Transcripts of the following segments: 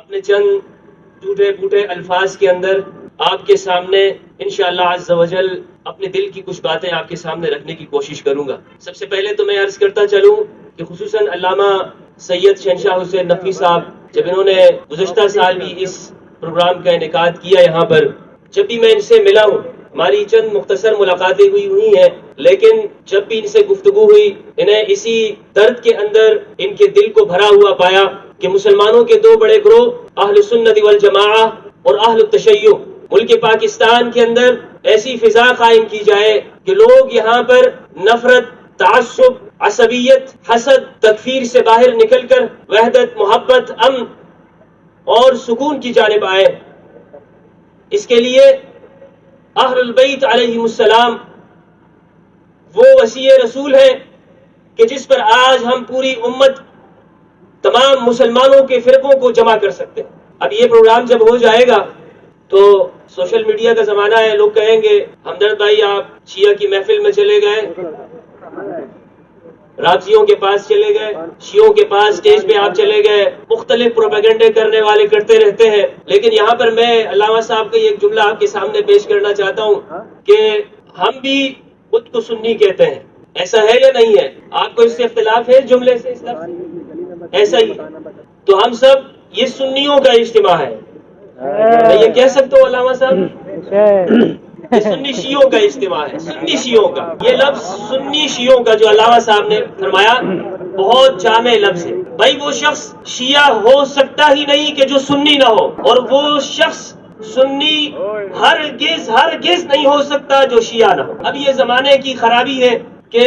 اپنے چند ٹوٹے پھوٹے الفاظ کے اندر آپ کے سامنے انشاءاللہ عز و جل اپنے دل کی کچھ باتیں آپ کے سامنے رکھنے کی کوشش کروں گا۔ سب سے پہلے تو میں عرض کرتا چلوں کہ خصوصاً علامہ سید شہنشاہ حسین نقوی صاحب جب انہوں نے گزشتہ سال بھی اس پروگرام کا انعقاد کیا یہاں پر، جب بھی میں ان سے ملا ہوں، ہماری چند مختصر ملاقاتیں ہوئی ہیں، لیکن جب بھی ان سے گفتگو ہوئی انہیں اسی درد کے اندر ان کے دل کو بھرا ہوا پایا کہ مسلمانوں کے دو بڑے گروہ اہل سنت والجماعہ اور اہل التشیع، ملک پاکستان کے اندر ایسی فضا قائم کی جائے کہ لوگ یہاں پر نفرت، تعصب، عصبیت، حسد، تکفیر سے باہر نکل کر وحدت، محبت، امن اور سکون کی جانب آئے۔ اس کے لیے اہل البیت علیہم السلام وہ وصی رسول ہیں کہ جس پر آج ہم پوری امت، تمام مسلمانوں کے فرقوں کو جمع کر سکتے ہیں۔ اب یہ پروگرام جب ہو جائے گا تو سوشل میڈیا کا زمانہ ہے، لوگ کہیں گے ہمدرد بھائی آپ شیعہ کی محفل میں چلے گئے، رافضیوں کے پاس چلے گئے، شیعوں کے پاس اسٹیج پہ آپ چلے گئے، مختلف پروپیگنڈے کرنے والے کرتے رہتے ہیں۔ لیکن یہاں پر میں علامہ صاحب کا ایک جملہ آپ کے سامنے پیش کرنا چاہتا ہوں کہ ہم بھی خود کو سنی کہتے ہیں، ایسا ہے یا نہیں ہے؟ آپ کو اس سے اختلاف ہے؟ اس جملے سے ایسا ہی تو ہم سب یہ سنیوں کا اجتماع ہے، میں یہ کہہ سکتا ہوں علامہ صاحب یہ سنی شیعوں کا اجتماع ہے، سنی شیعوں کا۔ یہ لفظ سنی شیعوں کا جو علامہ صاحب نے فرمایا بہت جامع لفظ ہے۔ بھائی وہ شخص شیعہ ہو سکتا ہی نہیں کہ جو سنی نہ ہو، اور وہ شخص سنی ہرگز نہیں ہو سکتا جو شیعہ نہ ہو۔ اب یہ زمانے کی خرابی ہے کہ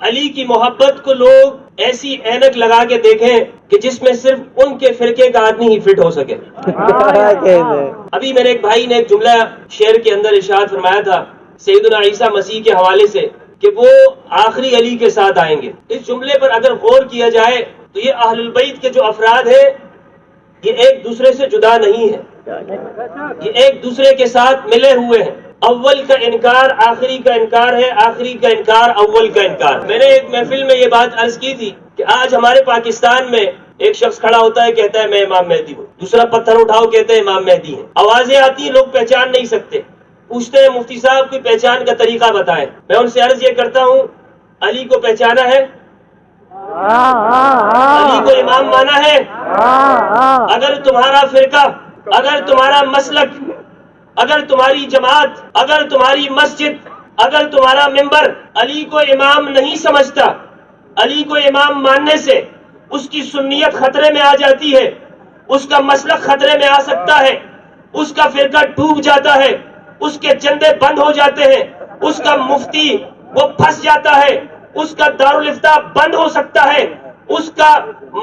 علی کی محبت کو لوگ ایسی اینک لگا کے دیکھیں کہ جس میں صرف ان کے فرقے کا آدمی ہی فٹ ہو سکے۔ ابھی میرے ایک بھائی نے ایک جملہ شعر کے اندر ارشاد فرمایا تھا سیدنا عیسیٰ مسیح کے حوالے سے کہ وہ آخری علی کے ساتھ آئیں گے۔ اس جملے پر اگر غور کیا جائے تو یہ اہل البیت کے جو افراد ہیں یہ ایک دوسرے سے جدا نہیں ہے، یہ ایک دوسرے کے ساتھ ملے ہوئے ہیں۔ اول کا انکار آخری کا انکار ہے، آخری کا انکار اول کا انکار۔ میں نے ایک محفل میں یہ بات عرض کی تھی کہ آج ہمارے پاکستان میں ایک شخص کھڑا ہوتا ہے کہتا ہے میں امام مہدی ہوں، دوسرا پتھر اٹھاؤ کہتے ہیں امام مہدی ہیں، آوازیں آتی ہیں لوگ پہچان نہیں سکتے، پوچھتے ہیں مفتی صاحب کوئی پہچان کا طریقہ بتائیں۔ میں ان سے عرض یہ کرتا ہوں علی کو پہچانا ہے؟ علی کو امام مانا ہے؟ اگر تمہارا فرقہ، اگر تمہارا مسلک، اگر تمہاری جماعت، اگر تمہاری مسجد، اگر تمہارا ممبر علی کو امام نہیں سمجھتا، علی کو امام ماننے سے اس کی سنیت خطرے میں آ جاتی ہے، اس کا مسلک خطرے میں آ سکتا ہے، اس کا فرقہ ڈوب جاتا ہے، اس کے جندے بند ہو جاتے ہیں، اس کا مفتی وہ پھنس جاتا ہے، اس کا دارالافتاء بند ہو سکتا ہے، اس کا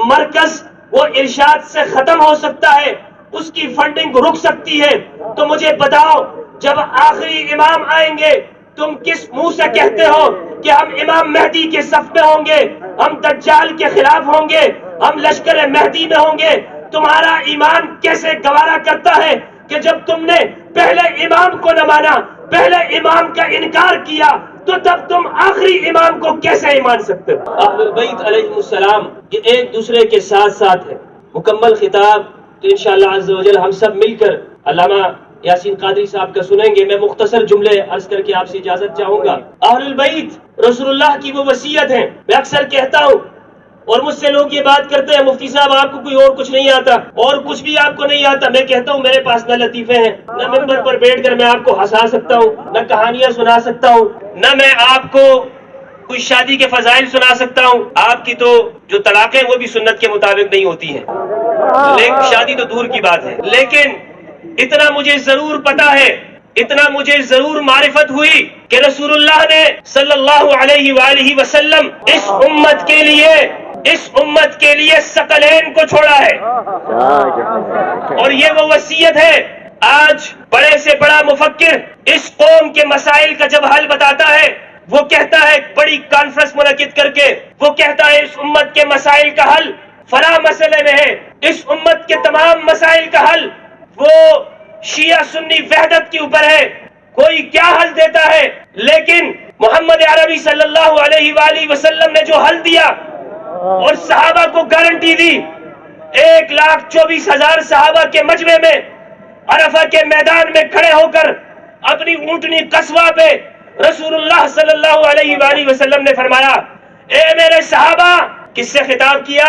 مرکز وہ ارشاد سے ختم ہو سکتا ہے، اس کی فنڈنگ رک سکتی ہے۔ تو مجھے بتاؤ جب آخری امام آئیں گے تم کس منہ سے کہتے ہو کہ ہم امام مہدی کے صف میں ہوں گے، ہم دجال کے خلاف ہوں گے، ہم لشکر مہدی میں ہوں گے؟ تمہارا ایمان کیسے گوارا کرتا ہے کہ جب تم نے پہلے امام کو نہ مانا، پہلے امام کا انکار کیا، تو تب تم آخری امام کو کیسے ایمان سکتے ہو؟ اہل البیت علیہ السلام یہ ایک دوسرے کے ساتھ ساتھ ہے۔ مکمل خطاب تو انشاءاللہ عز و جل ہم سب مل کر علامہ یاسین قادری صاحب کا سنیں گے۔ میں مختصر جملے عرض کر کے آپ سے اجازت چاہوں گا۔ اہل البیت رسول اللہ کی وہ وصیت ہے۔ میں اکثر کہتا ہوں اور مجھ سے لوگ یہ بات کرتے ہیں مفتی صاحب آپ کو کوئی اور کچھ نہیں آتا اور کچھ بھی آپ کو نہیں آتا۔ میں کہتا ہوں میرے پاس نہ لطیفے ہیں، نہ ممبر پر بیٹھ کر میں آپ کو ہنسا سکتا ہوں، نہ کہانیاں سنا سکتا ہوں، نہ میں آپ کو کوئی شادی کے فضائل سنا سکتا ہوں۔ آپ کی تو جو طلاقیں وہ بھی سنت کے مطابق نہیں ہوتی ہیں، لیکن شادی تو دور کی بات ہے۔ لیکن اتنا مجھے ضرور پتا ہے، اتنا مجھے ضرور معرفت ہوئی کہ رسول اللہ نے صلی اللہ علیہ وآلہ وسلم اس امت کے لیے ثقلین کو چھوڑا ہے، اور یہ وہ وصیت ہے۔ آج بڑے سے بڑا مفکر اس قوم کے مسائل کا جب حل بتاتا ہے، وہ کہتا ہے بڑی کانفرنس منعقد کر کے، وہ کہتا ہے اس امت کے مسائل کا حل فلاں مسئلے میں ہے، اس امت کے تمام مسائل کا حل وہ شیعہ سنی وحدت کے اوپر ہے، کوئی کیا حل دیتا ہے۔ لیکن محمد عربی صلی اللہ علیہ وآلہ وسلم نے جو حل دیا اور صحابہ کو گارنٹی دی، 1,24,000 صحابہ کے مجمع میں عرفہ کے میدان میں کھڑے ہو کر اپنی اونٹنی قصوہ پہ رسول اللہ صلی اللہ علیہ وآلہ وسلم نے فرمایا، اے میرے صحابہ، کس سے خطاب کیا؟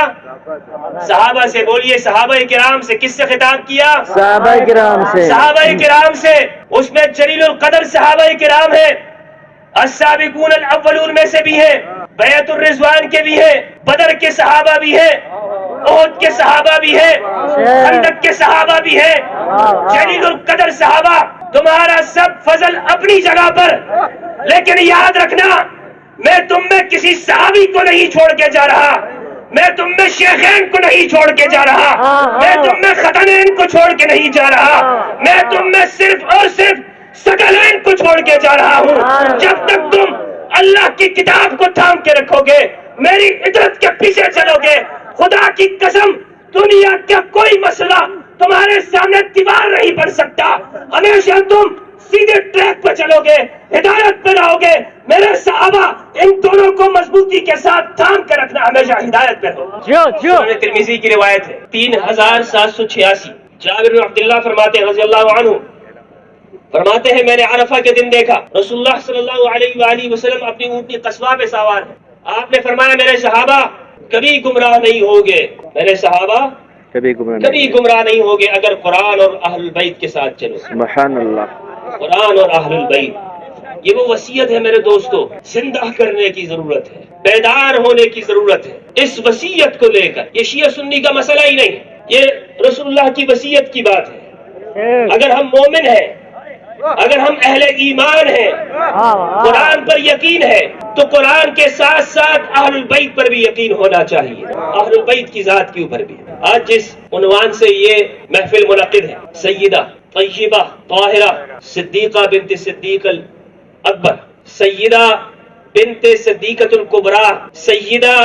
صحابہ سے بولیے، صحابہ کرام سے۔ کس سے خطاب کیا؟ صحابہ کرام سے۔ صحابہ کرام سے۔ اس میں جلیل القدر صحابہ کرام ہیں، السابقون الاولون میں سے بھی ہیں، بیعت الرضوان کے بھی ہیں، بدر کے صحابہ بھی ہیں، احد کے صحابہ بھی ہیں، خندق کے صحابہ بھی ہیں، جلیل القدر صحابہ۔ تمہارا سب فضل اپنی جگہ پر، لیکن یاد رکھنا، میں تم میں کسی صحابی کو نہیں چھوڑ کے جا رہا، میں تم میں شیخین کو نہیں چھوڑ کے جا رہا، میں تم میں ختنین کو چھوڑ کے نہیں جا رہا، میں تم میں صرف اور صرف ثقلین کو چھوڑ کے جا رہا ہوں۔ جب تک تم اللہ کی کتاب کو تھام کے رکھو گے، میری عدرت کے پیچھے چلو گے، خدا کی قسم دنیا کا کوئی مسئلہ تمہارے سامنے دیوار نہیں بن سکتا۔ ہمیشہ تم سیدھے ٹریک پہ چلو گے، ہدایت پہ رہو گے۔ میرے صحابہ، ان دونوں کو مضبوطی کے ساتھ تھام کے رکھنا، ہمیشہ ہدایت پہ رہو۔ سنن ترمذی کی روایت ہے 3786، جابر بن عبداللہ فرماتے ہیں رضی اللہ عنہ، فرماتے ہیں میں نے عرفہ کے دن دیکھا رسول اللہ صلی اللہ علیہ وآلہ وسلم اپنی اونٹنی قصوہ پہ سوار ہے۔ آپ نے فرمایا میرے صحابہ کبھی گمراہ نہیں ہوگے، میرے صحابہ کبھی گمراہ نہیں ہوگے اگر قرآن اور اہل البیت کے ساتھ چلو۔ سبحان اللہ۔ قرآن اور اہل البیت، یہ وہ وصیت ہے میرے دوستو، زندہ کرنے کی ضرورت ہے، بیدار ہونے کی ضرورت ہے۔ اس وصیت کو لے کر، یہ شیعہ سنی کا مسئلہ ہی نہیں، یہ رسول اللہ کی وصیت کی بات ہے۔ اگر ہم مومن ہیں، اگر ہم اہل ایمان ہیں، قرآن پر یقین ہے، تو قرآن کے ساتھ ساتھ اہل البیت پر بھی یقین ہونا چاہیے، اہل البیت کی ذات کے اوپر بھی۔ آج جس عنوان سے یہ محفل منعقد ہے، سیدہ طیبہ طاہرہ صدیقہ بنت صدیق الاکبر، سیدہ بنت صدیقۃ الکبریٰ، سیدہ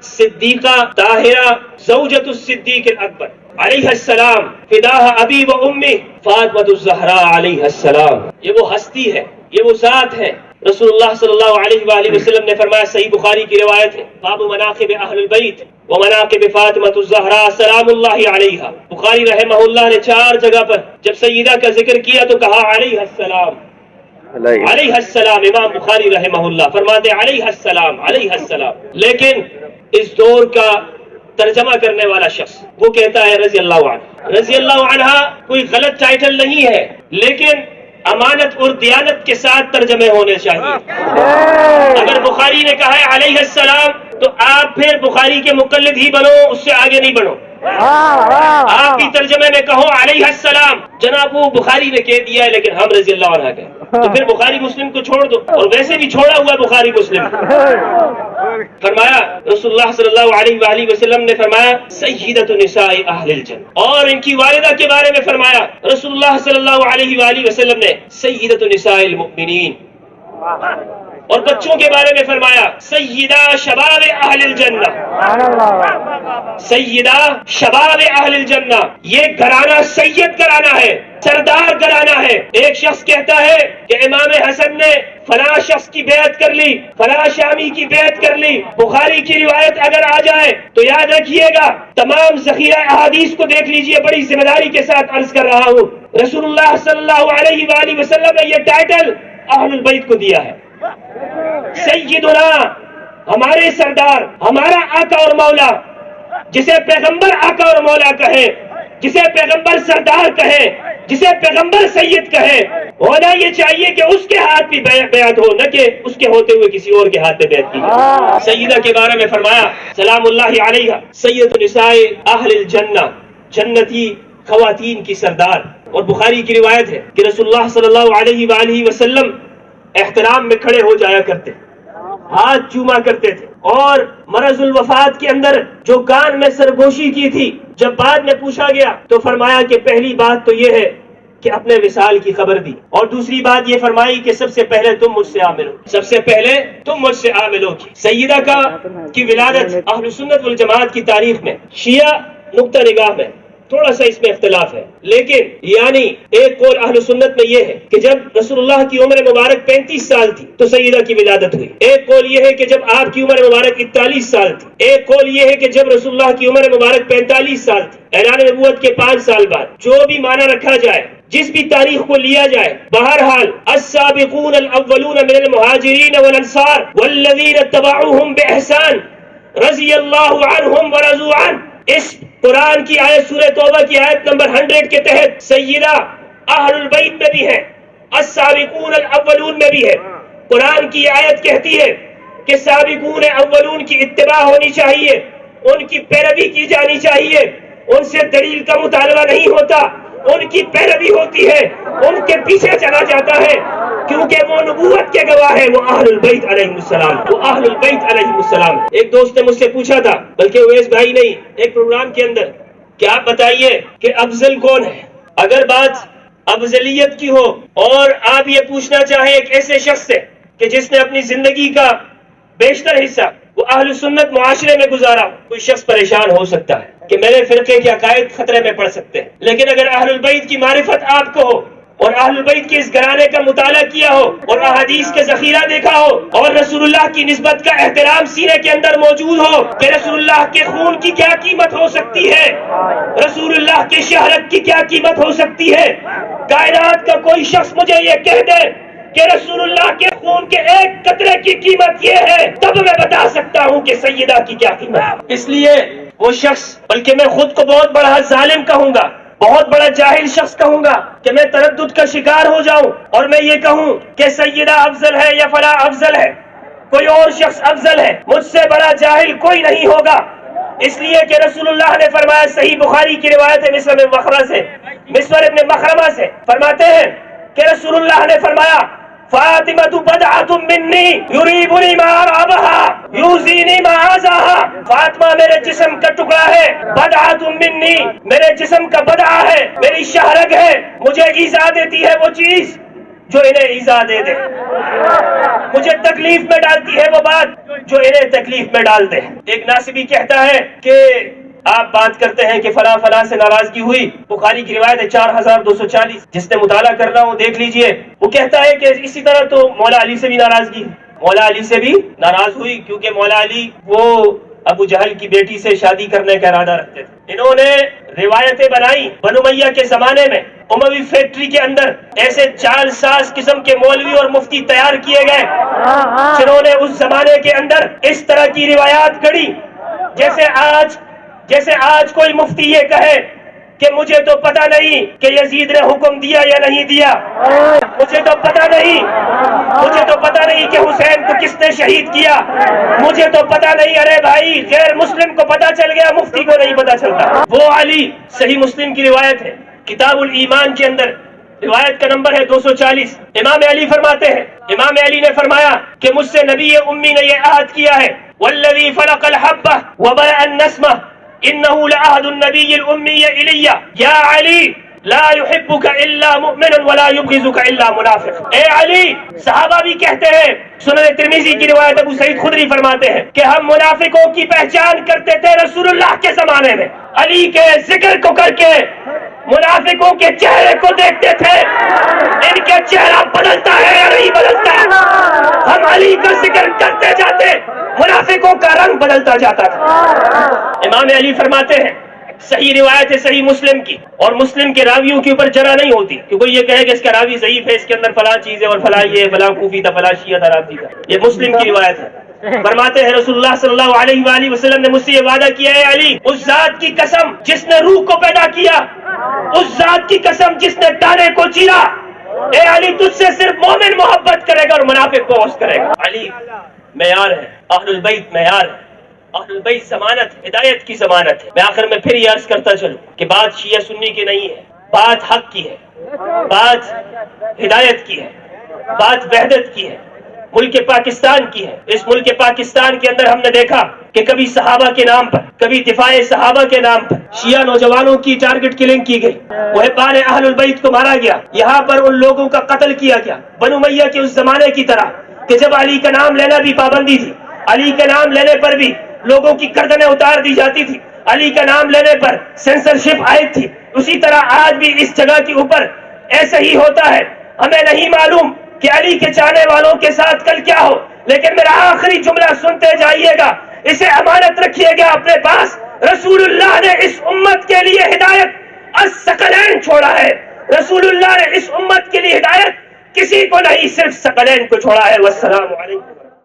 صدیقہ طاہرہ زوجۃ الصدیق الاکبر علیہ السلام، فداہ ابی و امی فاطمۃ الزہراء علیہ السلام۔ یہ وہ ہستی ہے، یہ وہ ذات ہے۔ رسول اللہ صلی اللہ علیہ وآلہ وسلم نے فرمایا، صحیح بخاری کی روایت ہے، باب مناقب اہل البیت ومناقب فاطمۃ الزہراء سلام اللہ علیہا۔ بخاری رحمہ اللہ نے 4 جگہ پر جب سیدہ کا ذکر کیا تو کہا علیہ السلام، علیہ السلام۔ امام بخاری رحمہ اللہ فرماتے علیہ السلام، علیہ السلام۔ لیکن اس دور کا ترجمہ کرنے والا شخص وہ کہتا ہے رضی اللہ عنہ۔ رضی اللہ عنہ کوئی غلط ٹائٹل نہیں ہے، لیکن امانت اور دیانت کے ساتھ ترجمے ہونے چاہیے۔ اگر بخاری نے کہا ہے علیہ السلام تو آپ پھر بخاری کے مقلد ہی بنو، اس سے آگے نہیں بنو۔ آپ بھی ترجمے میں کہو علیہ السلام، جناب وہ بخاری نے کہہ دیا ہے لیکن ہم رضی اللہ عنہ کہیں، تو پھر بخاری مسلم کو چھوڑ دو، اور ویسے بھی چھوڑا ہوا بخاری مسلم۔ فرمایا رسول اللہ صلی اللہ علیہ وآلہ وسلم نے فرمایا سیدۃ نساء اہل الجنہ، اور ان کی والدہ کے بارے میں فرمایا رسول اللہ صلی اللہ علیہ وآلہ وسلم نے سیدۃ نساء المؤمنین، اور بچوں کے بارے میں فرمایا سیدہ شباب اہل الجنہ، سیدہ شباب اہل الجنہ۔ یہ گھرانہ سید گھرانہ ہے، سردار گھرانہ ہے۔ ایک شخص کہتا ہے کہ امام حسن نے فلاں شخص کی بیعت کر لی، فلاں شامی کی بیعت کر لی، بخاری کی روایت اگر آ جائے تو یاد رکھیے گا تمام ذخیرہ احادیث کو دیکھ لیجئے، بڑی ذمہ داری کے ساتھ عرض کر رہا ہوں۔ رسول اللہ صلی اللہ علیہ وآلہ وسلم نے یہ ٹائٹل اہل البیت کو دیا ہے۔ سیدنا، ہمارے سردار، ہمارا آقا اور مولا، جسے پیغمبر آقا اور مولا کہے، جسے پیغمبر سردار کہے، جسے پیغمبر سید کہے، ہونا یہ چاہیے کہ اس کے ہاتھ بھی بیعت ہو، نہ کہ اس کے ہوتے ہوئے کسی اور کے ہاتھ پہ بیعت کی جائے۔ سیدہ کے بارے میں فرمایا سلام اللہ علیہ سید نساء اہل الجنہ، جنتی خواتین کی سردار۔ اور بخاری کی روایت ہے کہ رسول اللہ صلی اللہ علیہ وآلہ وسلم احترام میں کھڑے ہو جایا کرتے، ہاتھ چوما کرتے تھے، اور مرض الوفات کے اندر جو کان میں سرگوشی کی تھی، جب بعد میں پوچھا گیا تو فرمایا کہ پہلی بات تو یہ ہے کہ اپنے وصال کی خبر دی، اور دوسری بات یہ فرمائی کہ سب سے پہلے تم مجھ سے عاملو، سب سے پہلے تم مجھ سے عاملو کی۔ سیدہ کی ولادت اہل سنت والجماعت کی تاریخ میں، شیعہ نقطہ نگاہ میں تھوڑا سا اس میں اختلاف ہے، لیکن یعنی ایک قول اہل سنت میں یہ ہے کہ جب رسول اللہ کی عمر مبارک 35 سال تھی تو سیدہ کی ولادت ہوئی، ایک قول یہ ہے کہ جب آپ کی عمر مبارک 41 سال تھی، ایک قول یہ ہے کہ جب رسول اللہ کی عمر مبارک 45 سال تھی، اعلان نبوت کے 5 سال بعد۔ جو بھی معنی رکھا جائے، جس بھی تاریخ کو لیا جائے، بہرحال السابقون الاولون من المہاجرین والانصار والذین اتبعوہم باحسان رضی اللہ عنہم ورضوا عنہ، اس قرآن کی آیت سورہ توبہ کی آیت نمبر 100 کے تحت سیدہ اہل البیت میں بھی ہے، السابقون الاولون میں بھی ہے۔ قرآن کی آیت کہتی ہے کہ سابقون اولون کی اتباع ہونی چاہیے، ان کی پیروی کی جانی چاہیے، ان سے دلیل کا مطالبہ نہیں ہوتا، ان کی پیروی ہوتی ہے، ان کے پیچھے چلا جاتا ہے، کیونکہ وہ نبوت کے گواہ ہے، وہ اہل البیت علیہ السلام، وہ اہل البیت علیہ السلام۔ ایک دوست نے مجھ سے پوچھا تھا، بلکہ اویس بھائی نہیں، ایک پروگرام کے اندر، کہ آپ بتائیے کہ افضل کون ہے؟ اگر بات افضلیت کی ہو اور آپ یہ پوچھنا چاہیں ایک ایسے شخص سے کہ جس نے اپنی زندگی کا بیشتر حصہ وہ اہل سنت معاشرے میں گزارا، کوئی شخص پریشان ہو سکتا ہے کہ میرے فرقے کے عقائد خطرے میں پڑ سکتے ہیں، لیکن اگر اہل البیت کی معرفت آپ کو ہو اور اہل البیت کے اس گھرانے کا مطالعہ کیا ہو اور احادیث کے ذخیرہ دیکھا ہو اور رسول اللہ کی نسبت کا احترام سینے کے اندر موجود ہو کہ رسول اللہ کے خون کی کیا قیمت ہو سکتی ہے، رسول اللہ کی شہرت کی کیا قیمت ہو سکتی ہے، کائنات کا کوئی شخص مجھے یہ کہہ دے کہ رسول اللہ کے خون کے ایک قطرے کی قیمت یہ ہے، تب میں بتا سکتا ہوں کہ سیدہ کی کیا قیمت ہے۔ اس لیے وہ شخص، بلکہ میں خود کو بہت بڑا ظالم کہوں گا، بہت بڑا جاہل شخص کہوں گا کہ میں تردد کا شکار ہو جاؤں اور میں یہ کہوں کہ سیدہ افضل ہے یا فلاں افضل ہے، کوئی اور شخص افضل ہے، مجھ سے بڑا جاہل کوئی نہیں ہوگا، اس لیے کہ رسول اللہ نے فرمایا، صحیح بخاری کی روایت ہے مسور ابن مخرمہ سے فرماتے ہیں کہ رسول اللہ نے فرمایا، فاطمہ بدعۃ منی یریبنی ما ارابها یوزینی ما آزاها، فاطمہ میرے جسم کا ٹکڑا ہے، بدعۃ منی میرے جسم کا بدعہ ہے، میری شہرگ ہے، مجھے ایذا دیتی ہے وہ چیز جو انہیں ایذا دے دے، مجھے تکلیف میں ڈالتی ہے وہ بات جو انہیں تکلیف میں ڈال دے۔ ایک ناصبی کہتا ہے کہ آپ بات کرتے ہیں کہ فلاں فلاں سے ناراضگی ہوئی، بخاری کی روایت ہے 4240، جس نے مطالعہ کرنا ہو دیکھ لیجئے۔ وہ کہتا ہے کہ اسی طرح تو مولا علی سے بھی ناراضگی، مولا علی سے بھی ناراض ہوئی، کیونکہ مولا علی وہ ابو جہل کی بیٹی سے شادی کرنے کا ارادہ رکھتے تھے۔ انہوں نے روایتیں بنائی بنو امیہ کے زمانے میں، اموی فیکٹری کے اندر ایسے چال ساز قسم کے مولوی اور مفتی تیار کیے گئے جنہوں نے اس زمانے کے اندر اس طرح کی روایات گڑھی، جیسے آج کوئی مفتی یہ کہے کہ مجھے تو پتہ نہیں کہ یزید نے حکم دیا یا نہیں دیا، مجھے تو پتہ نہیں کہ حسین کو کس نے شہید کیا، مجھے تو پتہ نہیں۔ ارے بھائی، غیر مسلم کو پتہ چل گیا، مفتی کو نہیں پتہ چلتا۔ وہ علی، صحیح مسلم کی روایت ہے، کتاب الایمان کے اندر روایت کا نمبر ہے 240، امام علی فرماتے ہیں، امام علی نے فرمایا کہ مجھ سے نبی امی نے یہ عہد کیا ہے، والذی فلق الحبہ وبرأ النسمہ انه لعهد النبي الامي الي یا علی لا يحبك الا مؤمن ولا يبغضك الا منافق۔ اے علی، صحابہ بھی کہتے ہیں، سنن ترمذی کی روایت ابو سعید خدری فرماتے ہیں کہ ہم منافقوں کی پہچان کرتے تھے رسول اللہ کے زمانے میں، علی کے ذکر کو کر کے منافقوں کے چہرے کو دیکھتے تھے، ان کے چہرہ بدلتا ہے یا نہیں بدلتا، ہم علی کا ذکر کرتے جاتے، منافقوں کا رنگ بدلتا جاتا تھا۔ امام علی فرماتے ہیں، صحیح روایت ہے صحیح مسلم کی، اور مسلم کے راویوں کے اوپر جرح نہیں ہوتی کہ کوئی یہ کہے کہ اس کا راوی ضعیف ہے، اس کے اندر فلاں چیز ہے اور فلاں یہ فلاں کوفی تھا، فلاں شیعہ تھا، رافضی تھا، یہ مسلم کی روایت ہے۔ فرماتے ہیں رسول اللہ صلی اللہ علیہ وآلہ وسلم نے مجھ سے یہ وعدہ کیا ہے، علی، اس ذات کی قسم جس نے روح کو پیدا کیا، اس ذات کی قسم جس نے دانے کو چیرا، اے علی، تجھ سے صرف مومن محبت کرے گا اور منافق بغض کرے گا۔ علی معیار ہے، اہل البیت معیار ہے، اہل البیت ضمانت، ہدایت کی ضمانت ہے۔ میں آخر میں پھر یہ عرض کرتا چلوں کہ بات شیعہ سنی کی نہیں ہے، بات حق کی ہے، بات ہدایت کی ہے، بات وحدت کی ہے، ملک پاکستان کی ہے۔ اس ملک پاکستان کے اندر ہم نے دیکھا کہ کبھی صحابہ کے نام پر، کبھی دفاع صحابہ کے نام پر شیعہ نوجوانوں کی ٹارگٹ کلنگ کی گئی، محبان اہل البیت کو مارا گیا، یہاں پر ان لوگوں کا قتل کیا گیا بنو امیہ کے اس زمانے کی طرح کہ جب علی کا نام لینا بھی پابندی تھی، علی کے نام لینے پر بھی لوگوں کی گردنیں اتار دی جاتی تھی، علی کا نام لینے پر سینسرشپ عائد تھی، اسی طرح آج بھی اس جگہ کے اوپر ایسا ہی ہوتا ہے۔ ہمیں نہیں معلوم کہ علی کے چاہنے والوں کے ساتھ کل کیا ہو، لیکن میرا آخری جملہ سنتے جائیے گا، اسے امانت رکھیے گا اپنے پاس۔ رسول اللہ نے اس امت کے لیے ہدایت الثقلین چھوڑا ہے، رسول اللہ نے اس امت کے لیے ہدایت کسی کو نہیں، صرف ثقلین کو چھوڑا ہے۔ والسلام علیکم۔